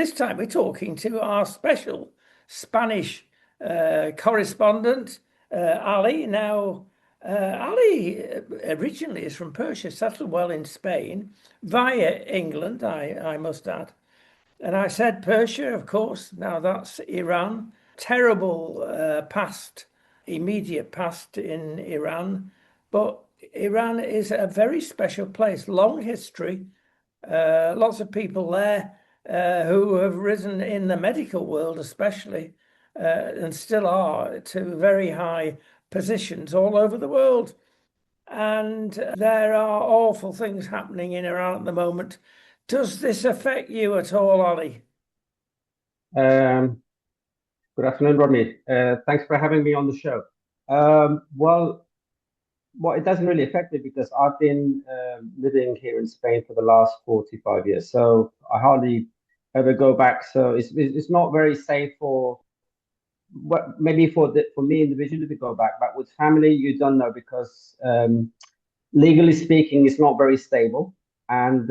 this time we're talking to our special Spanish correspondent, Ali. Now, Ali originally is from Persia, settled well in Spain, via England, I must add. And I said Persia, of course, now that's Iran. Terrible past, immediate past in Iran. But Iran is a very special place, long history, lots of people there who have risen in the medical world, especially, and still are, to very high positions all over the world. And there are awful things happening in Iran at the moment. Does this affect you at all, Ollie? Good afternoon, Rodney. Thanks for having me on the show. Well, it doesn't really affect me because I've been living here in Spain for the last 45 years, so I hardly ever go back. So it's not very safe for what maybe for me individually to go back, but with family you don't know because legally speaking, it's not very stable, and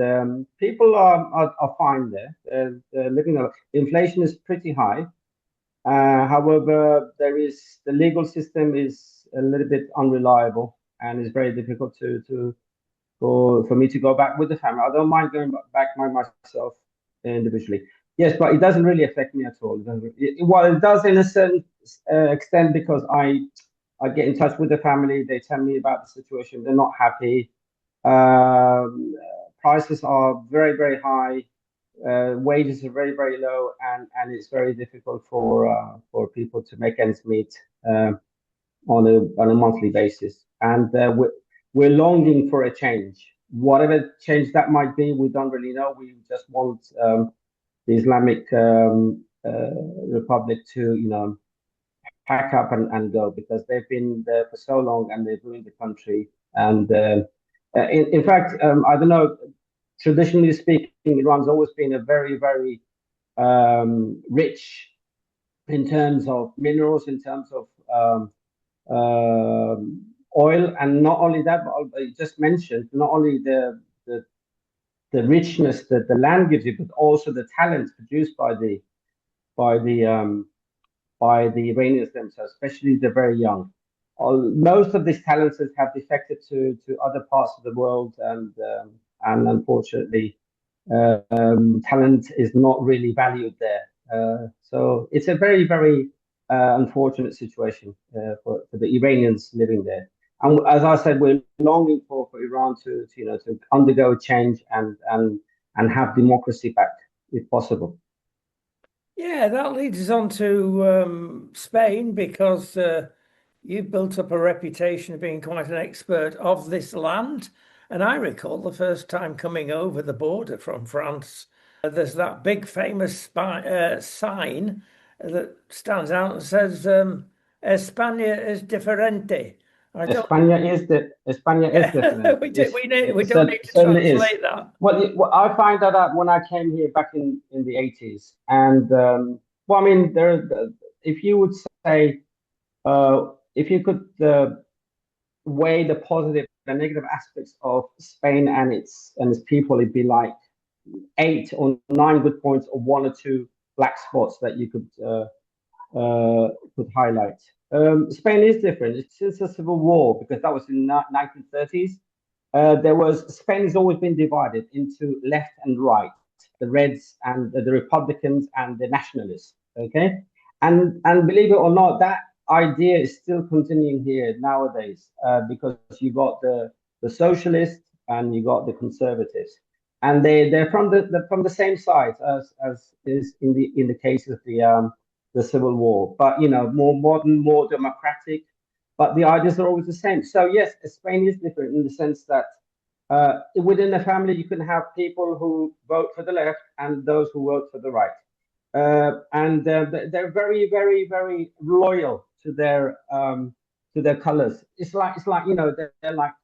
people are fine there. They're living. Inflation is pretty high. However, the legal system is a little bit unreliable, and it's very difficult for me to go back with the family. I don't mind going back by myself individually. Yes, but it doesn't really affect me at all. Well, it does in a certain extent because I get in touch with the family. They tell me about the situation. They're not happy. Um, Prices are very, very high. Wages are very, very low, and it's very difficult for people to make ends meet on a monthly basis. And we're longing for a change. Whatever change that might be, we don't really know. We just want the Islamic Republic to, pack up and go because they've been there for so long and they've ruined the country. And in fact, I don't know. Traditionally speaking, Iran's always been a very, very rich in terms of minerals, in terms of oil, and not only that, but I just mentioned not only the richness that the land gives you, but also the talents produced by the by the Iranians themselves, especially the very young. Most of these talents have defected to other parts of the world, and unfortunately, talent is not really valued there. So it's a very, very unfortunate situation for the Iranians living there. And as I said, we're longing for Iran to undergo change and have democracy back, if possible. Yeah, that leads us on to Spain because you've built up a reputation of being quite an expert of this land. And I recall the first time coming over the border from France, there's that big famous sign that stands out and says, España es diferente. España is different. We don't need to translate that. Well, I find that out when I came here back in the 80s, and well, I mean, if you would say, if you could weigh the positive and negative aspects of Spain and its people, it'd be like 8 or 9 good points, or 1 or 2 black spots that you could highlight. Spain is different. It's since the Civil War, because that was in 1930s. Spain has always been divided into left and right, the Reds and the Republicans and the Nationalists. Okay, and believe it or not, that idea is still continuing here nowadays, because you got the socialists and you got the conservatives, and they're from the same side as is in the case of the Civil War, but more modern, more democratic, but the ideas are always the same. So yes, Spain is different in the sense that within a family you can have people who vote for the left and those who vote for the right, and they're very, very, very loyal to their colors. It's like they're like,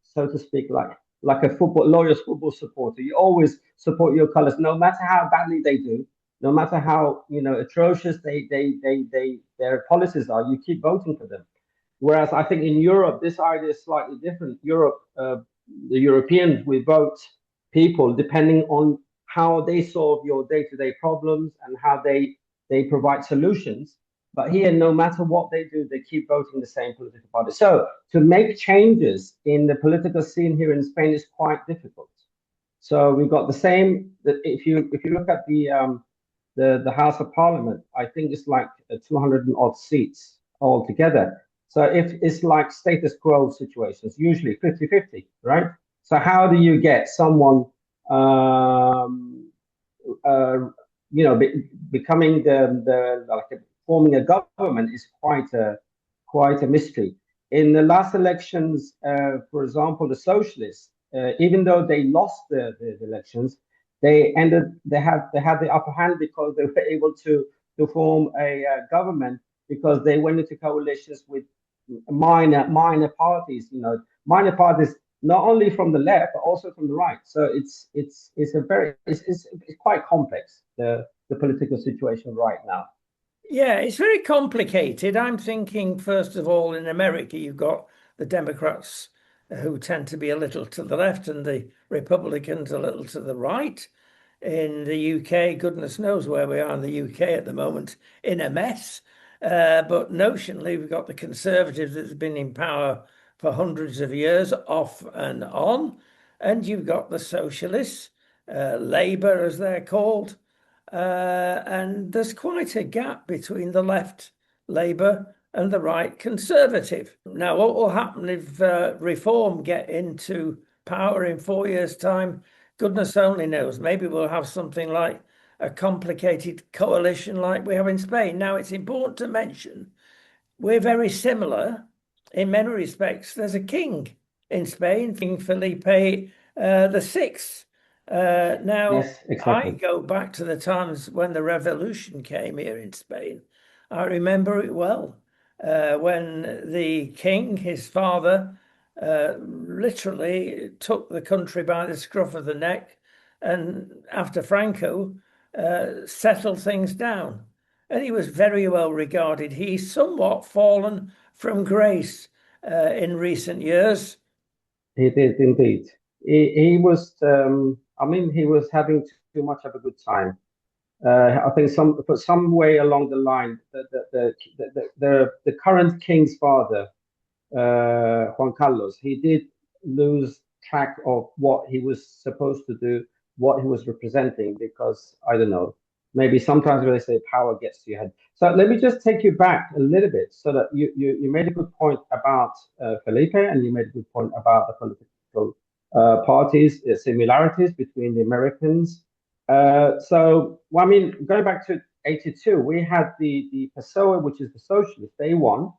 so to speak, like a loyal football supporter. You always support your colors, no matter how badly they do, no matter how atrocious their policies are. You keep voting for them. Whereas I think in Europe, this idea is slightly different. The Europeans, we vote people depending on how they solve your day-to-day problems and how they provide solutions. But here, no matter what they do, they keep voting the same political party. So to make changes in the political scene here in Spain is quite difficult. So we got the same. If you look at the House of Parliament, I think it's like 200 and odd seats altogether. So if it's like status quo situations, usually 50-50, right? So how do you get someone, uh, becoming the like forming a government is quite a mystery. In the last elections, for example, the socialists, even though they lost the elections, they had the upper hand because they were able to form a government because they went into coalitions with minor parties, minor parties not only from the left but also from the right. So it's quite complex, the political situation right now. Yeah, it's very complicated. I'm thinking, first of all, in America, you've got the Democrats who tend to be a little to the left and the Republicans a little to the right. In the UK, goodness knows where we are in the UK at the moment, in a mess. But notionally, we've got the Conservatives that's been in power for hundreds of years, off and on. And you've got the Socialists, Labour as they're called. And there's quite a gap between the left Labour and the right Conservative. Now, what will happen if Reform get into power in 4 years' time? Goodness only knows. Maybe we'll have something like a complicated coalition like we have in Spain. Now, it's important to mention we're very similar in many respects. There's a king in Spain, King Felipe the Sixth. Now, Yes, exactly. I go back to the times when the revolution came here in Spain. I remember it well. When the king, his father, literally took the country by the scruff of the neck and after Franco settled things down. And he was very well regarded. He's somewhat fallen from grace in recent years. He did indeed. He was. I mean, he was having too much of a good time. I think some way along the line, the current king's father, Juan Carlos, he did lose track of what he was supposed to do, what he was representing, because I don't know, maybe sometimes when they say power gets to your head. So let me just take you back a little bit, so that you made a good point about Felipe, and you made a good point about the political parties, the similarities between the Americans. Well, I mean, going back to 82, we had the PSOE, which is the socialists. They won,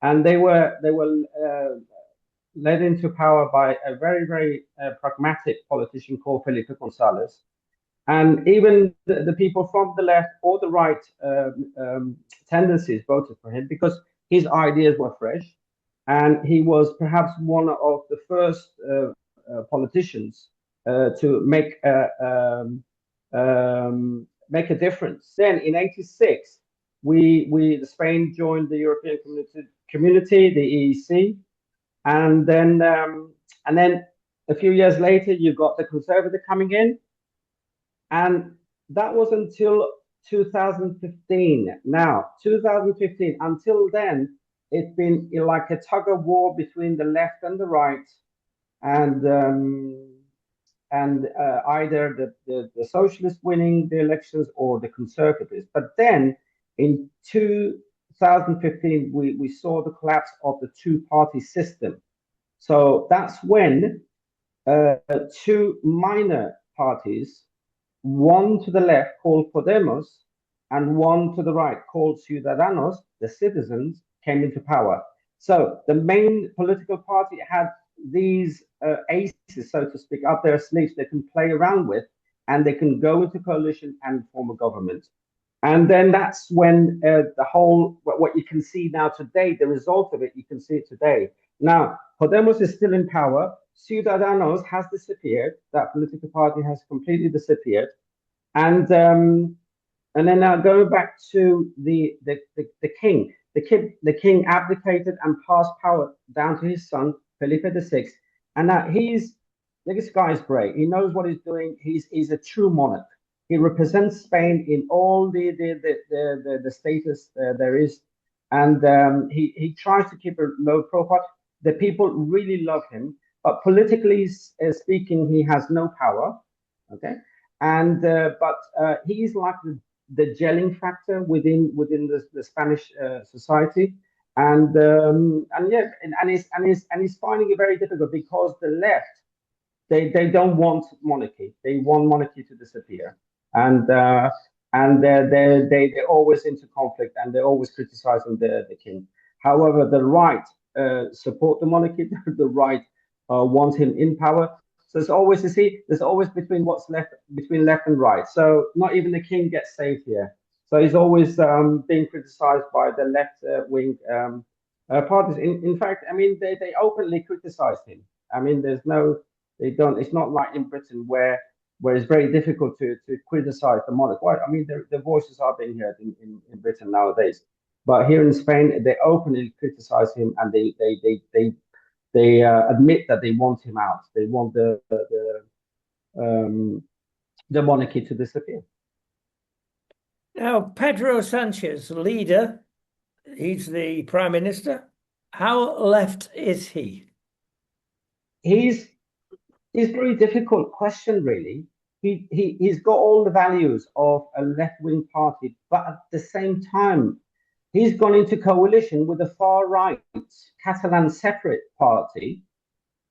and they were led into power by a very pragmatic politician called Felipe González. And even the people from the left or the right tendencies voted for him because his ideas were fresh, and he was perhaps one of the first politicians to make a difference. Then in '86, Spain joined the European Community, the EEC, and then a few years later you got the Conservative coming in, and that was until 2015. Now, 2015, until then, it's been like a tug of war between the left and the right, and either the socialists winning the elections or the conservatives. But then in 2015, we saw the collapse of the two-party system. So that's when two minor parties, one to the left called Podemos and one to the right called Ciudadanos, the citizens, came into power. So the main political party had these aces, so to speak, up their sleeves they can play around with, and they can go into coalition and form a government. And then that's when the whole, what you can see now today, the result of it, you can see it today. Now, Podemos is still in power. Ciudadanos has disappeared. That political party has completely disappeared. And then now going back to the king. The king abdicated and passed power down to his son, Felipe VI. And now he's This guy is great. He knows what he's doing. He's a true monarch. He represents Spain in all the status there is, and he tries to keep a low profile. The people really love him, but politically speaking, he has no power. Okay, and but he's like the gelling factor within the Spanish society, and yeah, and he's finding it very difficult because the left they don't want monarchy. They want monarchy to disappear, and they're always into conflict and they're always criticizing the king. However, the right support the monarchy. The right want him in power. So it's always there's always between what's left between left and right. So not even the king gets saved here. So he's always being criticized by the left wing parties. In fact, I mean they openly criticized him. I mean there's no they don't. It's not like in Britain where it's very difficult to criticize the monarch. Well, I mean, the voices are being heard in Britain nowadays, but here in Spain, they openly criticize him and they admit that they want him out. They want the monarchy to disappear. Now, Pedro Sanchez, leader, he's the prime minister. How left is he? It's a very difficult question, really. He's got all the values of a left-wing party, but at the same time, he's gone into coalition with a far-right Catalan separate party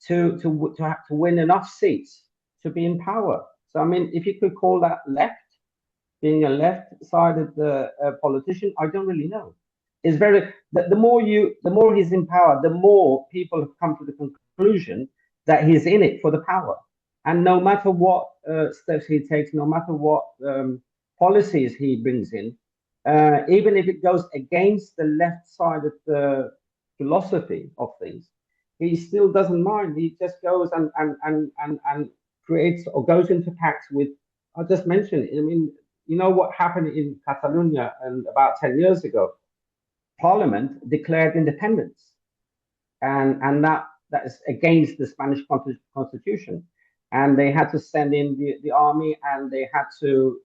to have to win enough seats to be in power. So, I mean, if you could call that left, being a left-sided politician, I don't really know. It's very the more he's in power, the more people have come to the conclusion that he's in it for the power. And no matter what steps he takes, no matter what policies he brings in, even if it goes against the left side of the philosophy of things, he still doesn't mind. He just goes and creates or goes into pacts with, I just mentioned it. I mean, you know what happened in Catalonia and about 10 years ago? Parliament declared independence. And that is against the Spanish constitution, and they had to send in the army, and they had to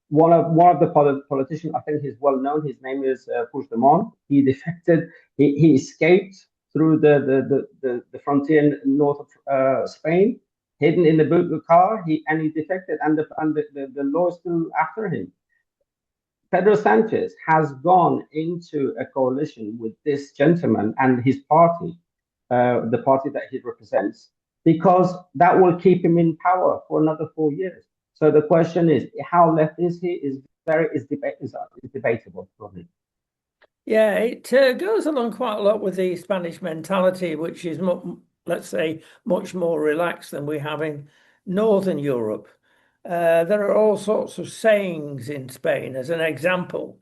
one of the politicians, I think he's well known. His name is Puigdemont. He defected. He escaped through the frontier north of Spain, hidden in the boot of the car. He defected, and the law is still after him. Pedro Sanchez has gone into a coalition with this gentleman and his party, the party that he represents, because that will keep him in power for another 4 years. So the question is, how left is he? Is debatable for me. Yeah, it goes along quite a lot with the Spanish mentality, which is, let's say, much more relaxed than we have in Northern Europe. There are all sorts of sayings in Spain. As an example,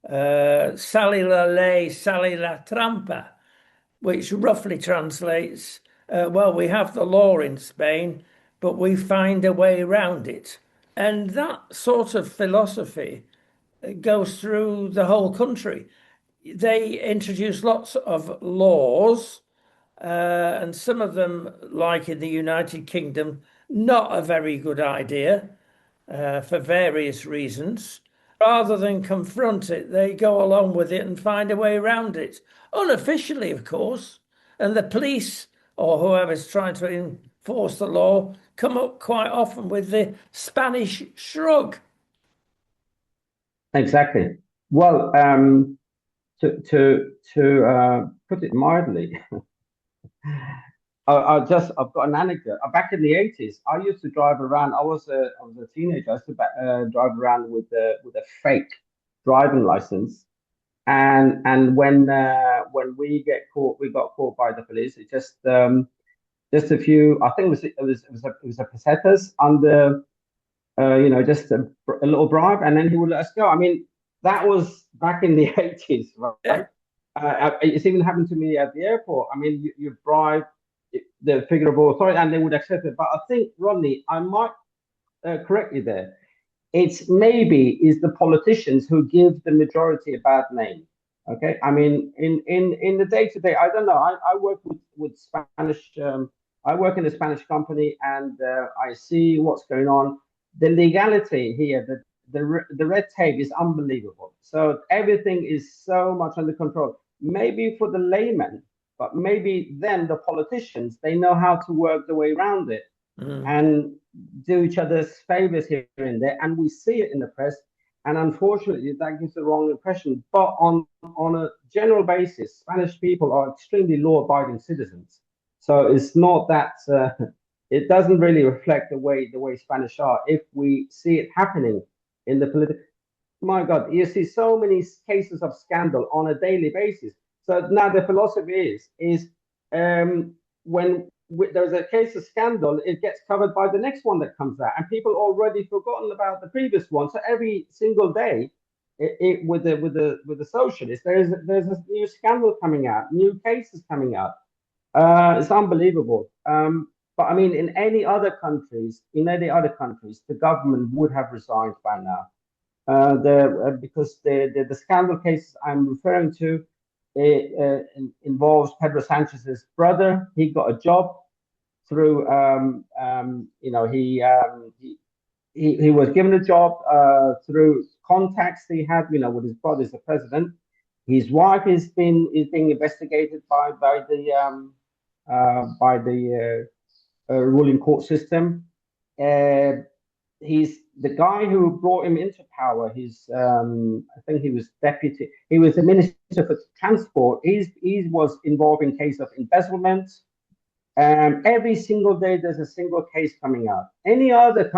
sale la ley, sale la trampa, which roughly translates, well, we have the law in Spain, but we find a way around it. And that sort of philosophy goes through the whole country. They introduce lots of laws, and some of them, like in the United Kingdom, not a very good idea for various reasons. Rather than confront it, they go along with it and find a way around it. Unofficially, of course. And the police or whoever's trying to enforce the law come up quite often with the Spanish shrug. Exactly. Well, to put it mildly, I've got an anecdote. Back in the 80s, I used to drive around. I was a teenager. I used to drive around with a fake driving license, and when we got caught by the police. It just a few. I think it was a pesetas under, just a little bribe, and then he would let us go. I mean, that was back in the 80s, right? Yeah. It's even happened to me at the airport. I mean, you bribe the figure of authority and they would accept it. But I think, Rodney, I might correct you there. It's maybe is the politicians who give the majority a bad name. Okay, I mean, in the day to day, I don't know. I work with Spanish I work in a Spanish company, and I see what's going on. The legality here, the red tape is unbelievable. So everything is so much under control. Maybe for the layman, but maybe then the politicians, they know how to work the way around it and do each other's favors here and there. And we see it in the press. And unfortunately, that gives the wrong impression. But on a general basis, Spanish people are extremely law-abiding citizens. So it's not that it doesn't really reflect the way Spanish are. If we see it happening in the political, my God, you see so many cases of scandal on a daily basis. So now the philosophy is when there's a case of scandal, it gets covered by the next one that comes out, and people already forgotten about the previous one. So every single day, with the socialists, there's a new scandal coming out, new cases coming out. It's unbelievable. But I mean, in any other countries, the government would have resigned by now. Because the scandal case I'm referring to involves Pedro Sanchez's brother. He got a job through, he was given a job through contacts he had, with his brother as the president. His wife is being investigated by the ruling court system. He's the guy who brought him into power. I think he was deputy. He was the minister for transport. He was involved in case of embezzlement. Every single day, there's a single case coming out. Any democratic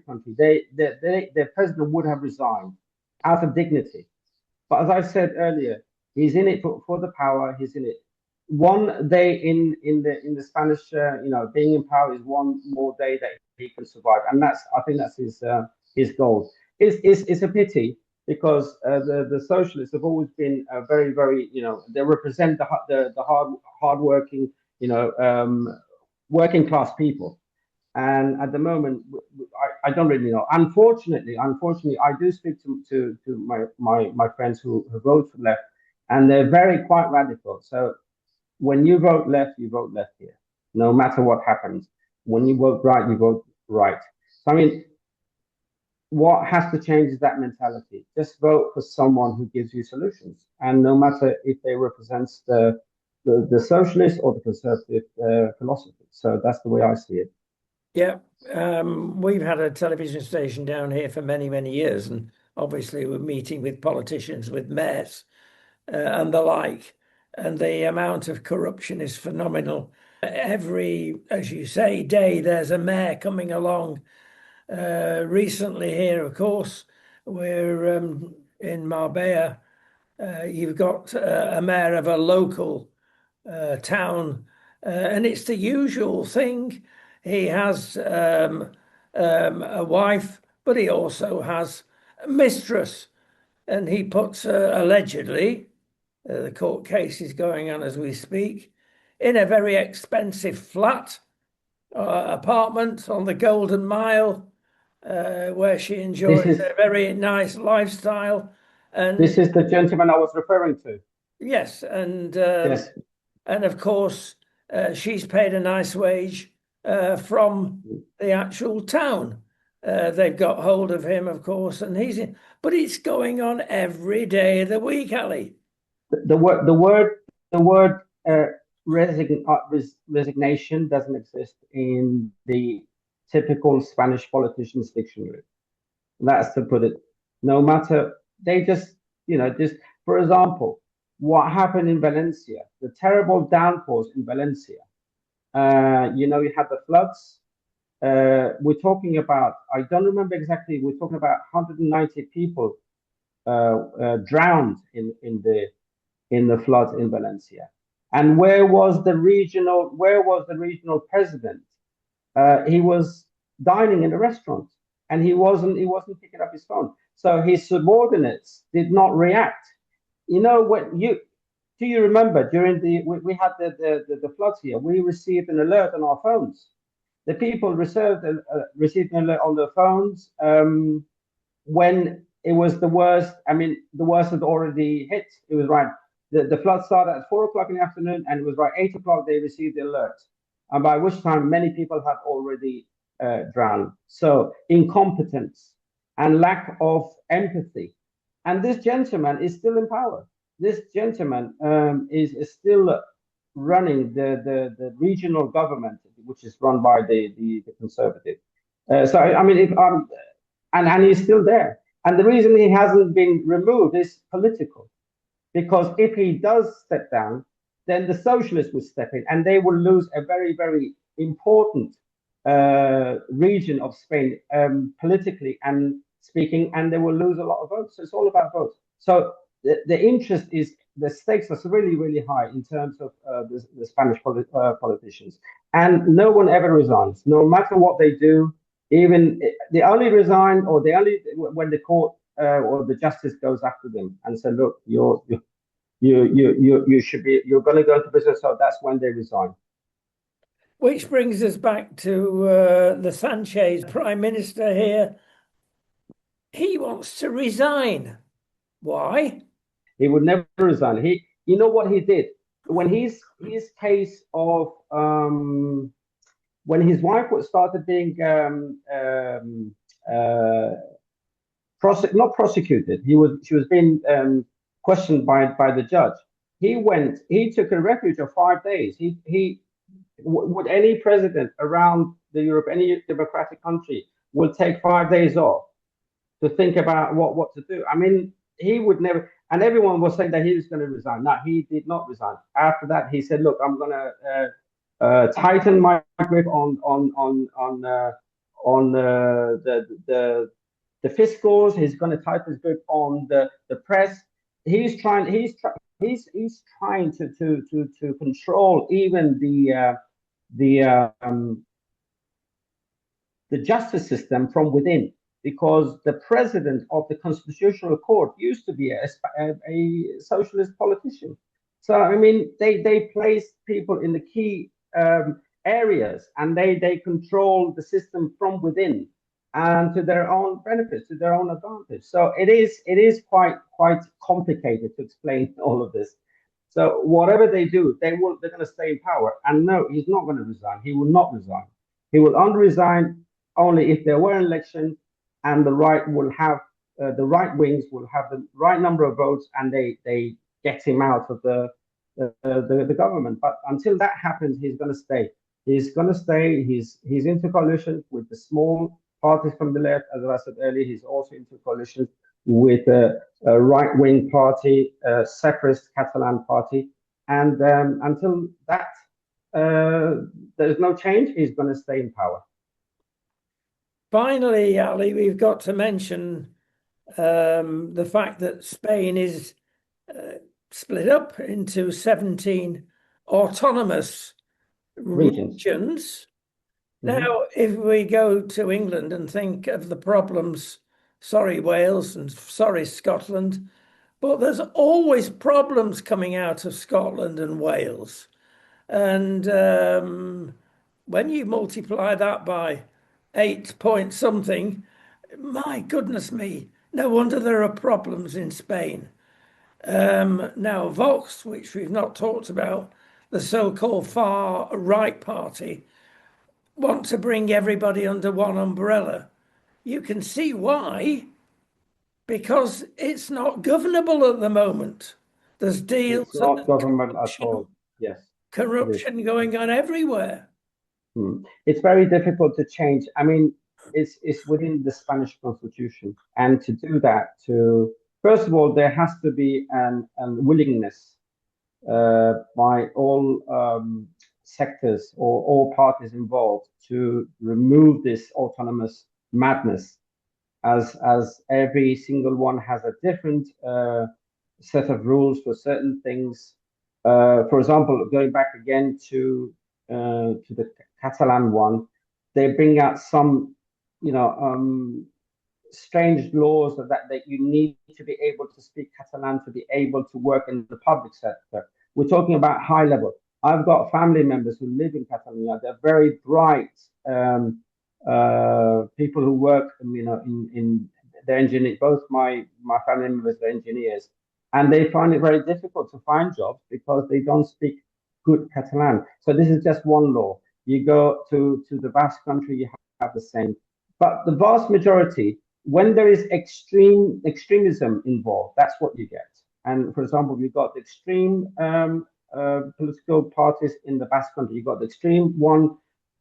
country, their president would have resigned out of dignity. But as I said earlier, he's in it for the power. He's in it. One day in the Spanish, being in power is one more day that he can survive, and I think that's his goal. It's a pity because the socialists have always been very, very, they represent the hardworking, working class people. And at the moment, I don't really know. Unfortunately, I do speak to my friends who vote for left, and they're very quite radical. So when you vote left here, no matter what happens. When you vote right, you vote right. So I mean, what has to change is that mentality. Just vote for someone who gives you solutions, and no matter if they represent the socialist or the conservative philosophy. So that's the way I see it. Yeah, we've had a television station down here for many, many years, and obviously we're meeting with politicians, with mayors, and the like, and the amount of corruption is phenomenal. Every, as you say, day there's a mayor coming along. Recently here, of course, we're in Marbella. You've got a mayor of a local town, and it's the usual thing. He has a wife, but he also has a mistress, and he puts allegedly, the court case is going on as we speak, in a very expensive flat, apartment on the Golden Mile, where she enjoys a very nice lifestyle. And this is the gentleman I was referring to. Yes, and Yes. And of course, she's paid a nice wage from the actual town. They've got hold of him, of course, and he's in. But it's going on every day of the week, Ali. The word resignation doesn't exist in the typical Spanish politician's dictionary. That's to put it. No matter, they just, for example, what happened in Valencia, the terrible downpours in Valencia. You had the floods. We're talking about, I don't remember exactly, we're talking about 190 people drowned in the floods in Valencia. And where was the regional president? He was dining in a restaurant, and he wasn't picking up his phone. So his subordinates did not react. Do you remember during we had the floods here? We received an alert on our phones. The people received an alert on their phones when it was the worst. I mean, the worst had already hit. It was right. The flood started at 4 o'clock in the afternoon, and it was by 8 o'clock they received the alert, and by which time many people had already drowned. So incompetence and lack of empathy. And this gentleman is still in power. This gentleman is still running the regional government, which is run by the Conservative. So I mean, and he's still there. And the reason he hasn't been removed is political, because if he does step down, then the socialists will step in, and they will lose a very, very important region of Spain, politically and speaking, and they will lose a lot of votes. So it's all about votes. So the interest is, the stakes are really, really high in terms of the Spanish politicians, and no one ever resigns, no matter what they do. Even they only resign, or they only when the court or the justice goes after them and say, "Look, you should be, you're going to go to prison." So that's when they resign. Which brings us back to the Sanchez Prime Minister here. He wants to resign. Why? He would never resign. You know what he did when his case of when his wife started being not prosecuted. She was being questioned by the judge. He took a refuge of 5 days. Would any president around Europe, any democratic country, will take 5 days off to think about what to do? I mean, he would never. And everyone was saying that he was going to resign. No, he did not resign. After that, he said, "Look, I'm going to tighten my grip on the fiscals. He's going to tighten his grip on the press. He's trying to control even the justice system from within, because the president of the Constitutional Court used to be a socialist politician. So I mean, they place people in the key areas, and they control the system from within and to their own benefit, to their own advantage. So it is quite complicated to explain all of this. So whatever they do, they're going to stay in power. And no, he's not going to resign. He will not resign. He will only resign only if there were an election, and the right will have the right wings will have the right number of votes, and they get him out of the government. But until that happens, he's going to stay. He's going to stay. He's into coalition with the small parties from the left, as I said earlier. He's also into coalition with a right-wing party, a separatist Catalan party, and until that there's no change, he's going to stay in power. Finally, Ali, we've got to mention the fact that Spain is split up into 17 autonomous regions. Now, if we go to England and think of the problems, sorry, Wales, and sorry, Scotland, but there's always problems coming out of Scotland and Wales. And when you multiply that by 8 point something, my goodness me, no wonder there are problems in Spain. Now, Vox, which we've not talked about, the so-called far right party, want to bring everybody under one umbrella. You can see why, because it's not governable at the moment. There's deals. It's not government at all. Yes. Corruption going on everywhere. It's very difficult to change. I mean, it's within the Spanish constitution, and to do that, first of all, there has to be a willingness by all sectors or all parties involved to remove this autonomous madness, as every single one has a different set of rules for certain things. For example, going back again to the Catalan one, they bring out some, strange laws that you need to be able to speak Catalan to be able to work in the public sector. We're talking about high level. I've got family members who live in Catalonia. They're very bright people who work, in the engineer. Both my family members are engineers, and they find it very difficult to find jobs because they don't speak good Catalan. So this is just one law. You go to the Basque Country, you have the same. But the vast majority, when there is extremism involved, that's what you get. And for example, you've got the extreme political parties in the Basque Country. You've got the extreme one,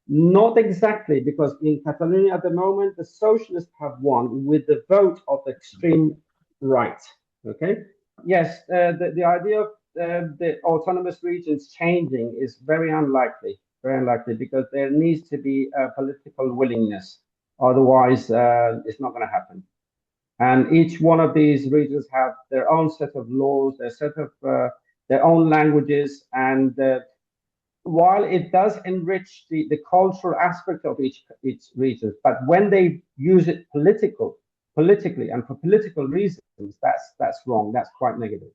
not exactly, because in Catalonia at the moment, the socialists have won with the vote of the extreme right. Okay. Yes, the idea of the autonomous regions changing is very unlikely, because there needs to be a political willingness. Otherwise, it's not going to happen. And each one of these regions have their own set of laws, their own languages, and while it does enrich the cultural aspect of each region, but when they use it politically and for political reasons, that's wrong. That's quite negative.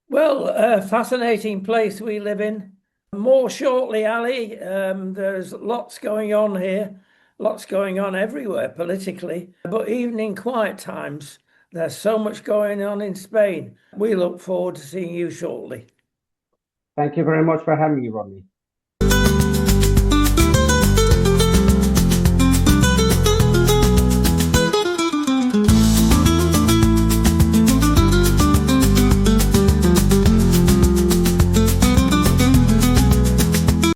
Well, a fascinating place we live in. More shortly, Ali. There's lots going on here, lots going on everywhere politically, but even in quiet times, there's so much going on in Spain. We look forward to seeing you shortly. Thank you very much for having me, Rodney.